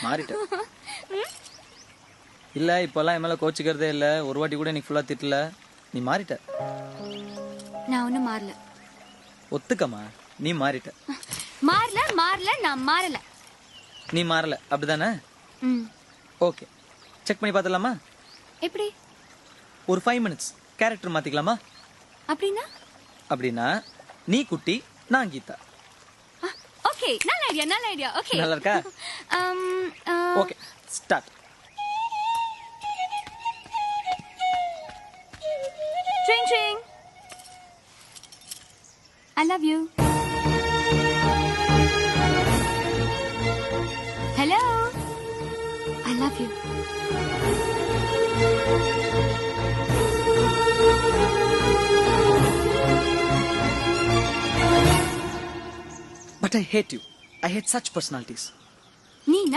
மாறிட்டேன். இல்ல இப்பெல்லாம் என் மேல கோச்சிக்கிறதே இல்ல. ஒரு வாட்டி கூட நீ ஃபுல்லா திட்டல. நீ மாறிட்ட. நான் ஒன்னும் மாறல. ஒத்துக்கமா, நீ மாறிட்ட. மாறல நான் மாறல. நீ மாறல அப்படிதானே? ஓகே, செக் பண்ணி பார்த்துடலாமா? எப்படி? ஒரு 5 மினிட்ஸ் கேரக்டர் மாத்திக்கலாமா? அப்படின்னா நீ குட்டி, நான் கீதா. ஓகே, நல்ல ஐடியா. ஓகே, நல்லா இருக்கா? Okay, start. Drink drink. I love you. Hello. I love you. But I hate you. I hate such personalities. நீ